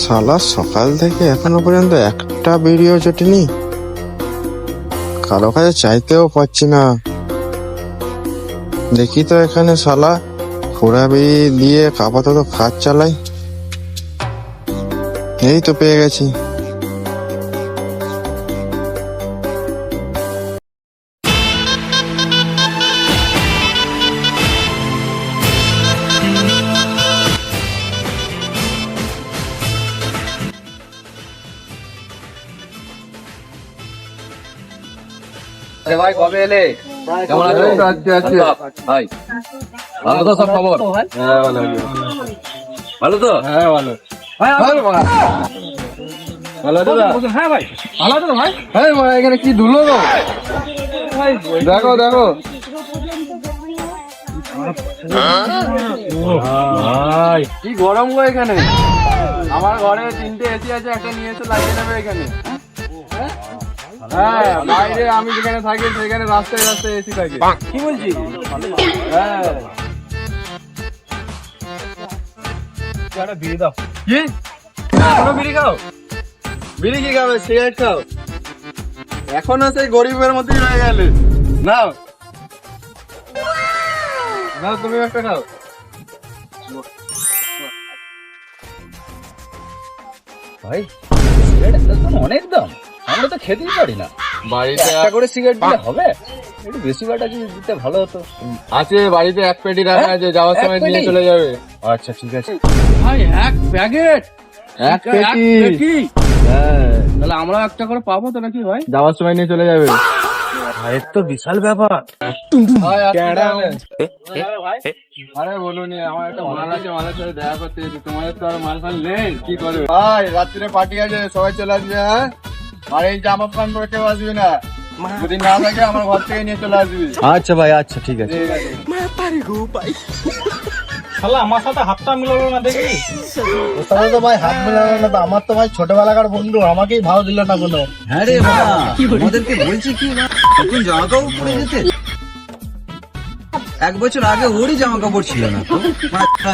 শালা সকাল থেকে এখনো পর্যন্ত একটা ভিডিও জোটেনি। কারো কাছে চাইতেও পাচ্ছি না। দেখি তো এখানে শালা ফোড়াবি দিয়ে আপাতত কাজ চালাই। এই তো পেয়ে গেছি। আরে ভাই কবে এলে? কেমন আছো? ভাই ভালো তো সব খবর? হ্যাঁ ভালো। ভালো তো? হ্যাঁ ভালো। ভাই ভালো ভালো তো? হ্যাঁ ভাই ভালো তো ভাই। এই ভাই এখানে কি ধুলো গো? ভাই দেখো দেখো। ভাই কি গরম গো এখানে। আমার ঘরে 3টে এসি আছে, একটা নিয়ে এসে লাগিয়ে নেবে এখানে। হ্যাঁ বাইরে আমি যেখানে থাকি সেখানে রাস্তায় রাস্তায় এসি থাকে। কি বলছি? হ্যাঁ বিড়ি দাও। কি এখনো বিড়ি খাও? বিড়ি কি খাবে? সিগারেট খাও? এখনো সেই গরিবের মধ্যেই রয়ে গেলে। নাও নাও তুমি একটা খাও। ভাই সিগারেটের দাম অনেক দাম, আমরা তো খেতেই পারি না। বাড়িতে একটা করে সিগারেট দিলে হবে? একটু বেশি বাটা যদি দিতে ভালো হতো। আছে বাড়িতে এক পেটি রাখা আছে, যাওয়ার সময় নিয়ে চলে যাবে। আচ্ছা ঠিক আছে ভাই। এক প্যাকেট এক পেটি? হ্যাঁ তাহলে আমরা একটা করে পাবো তো নাকি ভাই? যাওয়ার সময় নিয়ে চলে যাবে। ভাই তো বিশাল ব্যাপার। আরে বলুন আমার একটা মাল আছে, মালের সাথে দেখা করতে এসেছি। তোমাদের তো আর মাল ফাল নেই, কি করবে ভাই? রাত্রে পার্টি আছে, সবাই চলে আসবে। হ্যাঁ আর এই জামা প্যান্ট পরে কেউ আসবি না, যদি না থাকে আমার ঘর থেকে নিয়ে চলে আসবি। আচ্ছা ভাই আচ্ছা ঠিক আছে। আমার সাথে হাতটা মিলালো না দেখি। ওর সাথে তো ভাই হাত মেলানো না, তো আমার তো ভাই ছোটবেলাকার বন্ধু, আমাকেই ভাও দিল না কোনো। হ্যাঁ রে বাবা, আমাদেরকে বলছি কি না নতুন জামা কাপড় পরে যেতে। 1 বছর আগে ওরই জামা কাপড় ছিল না তো,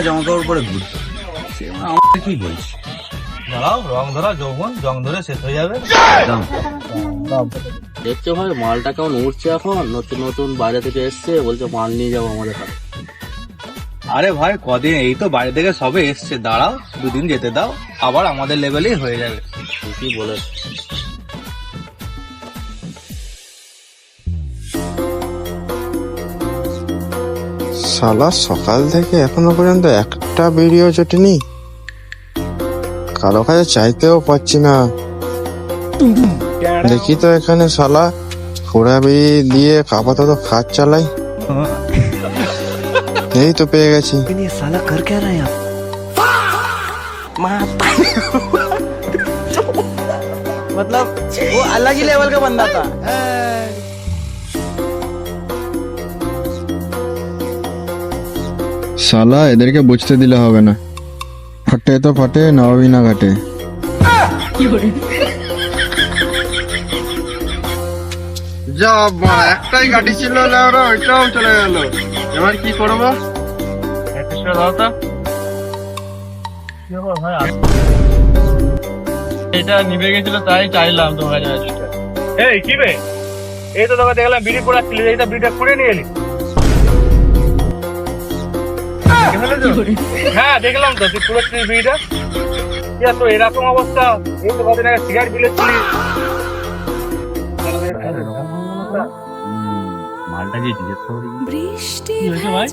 জামা কাপড় পরে ঘুরতো। সে আমাদের কি বলছি? দাঁড়াও, রং ধরা যৌবন জং ধরে শেষ হয়ে যাবে। দেখছো ভাই মালটা কেমন উঠছে এখন, নতুন নতুন বাইরে থেকে এসছে, বলছে মাল নিয়ে যাবো আমাদের কাছে। আরে ভাই কদিন এই তো বাইরে থেকে সবে এসছে, দাঁড়াও 2 দিন যেতে দাও, আবার আমাদের লেভেলেই হয়ে যাবে। কি বলে? শালা সকাল থেকে এখনো পর্যন্ত একটা ভিডিও জোটেনি। কারো কাছে চাইতেও পাচ্ছি না। দেখি তো এখানে শালা ফোড়াবি দিয়ে আপাতত কাজ চালাই। এই তো পেয়ে গেছি। साला कर क्या रहा है आप? मतलब वो अलग ही लेवल का बंदा था। শালা এদেরকে বুঝতে দিলে হবে না। ফাটে তো ফাটে, নবাবি না ঘাটে। যা একটাই গাড়ি ছিল, ওইটাও চলে গেল। এবার কি করবো? এটা নিভে গেছিল তাই চাইলাম তোমার কাছে। এই কি বে, এই তো তোকে দেখলাম বিড়ি পোড়াচ্ছিলি, এই তো বিড়িটা খুঁড়ে নিয়ে এলি। হ্যাঁ দেখলাম তো তুই পুরোচ্ছিলি বিড়িটা। তো এরকম অবস্থা, এই তো কদিন আগে সিগারেট বিলেছিলি। মালটা কি জিজ্ঞেস করি ভাই?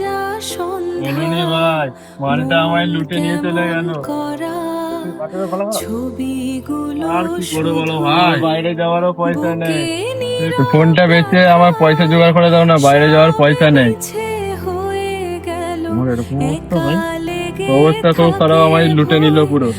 বলুনি ভাই, মালটা আমায় লুটে নিয়ে চলে গেল। আর কি করে বলো ভাই, বাইরে যাওয়ারও পয়সা নেই। ফোনটা বেচে আমার পয়সা জোগাড় করে দাও না, বাইরে যাওয়ার পয়সা নেই। আমার এরকম অবস্থা ভাই, অবস্থা খুব খারাপ, আমায় লুটে নিল পুরো।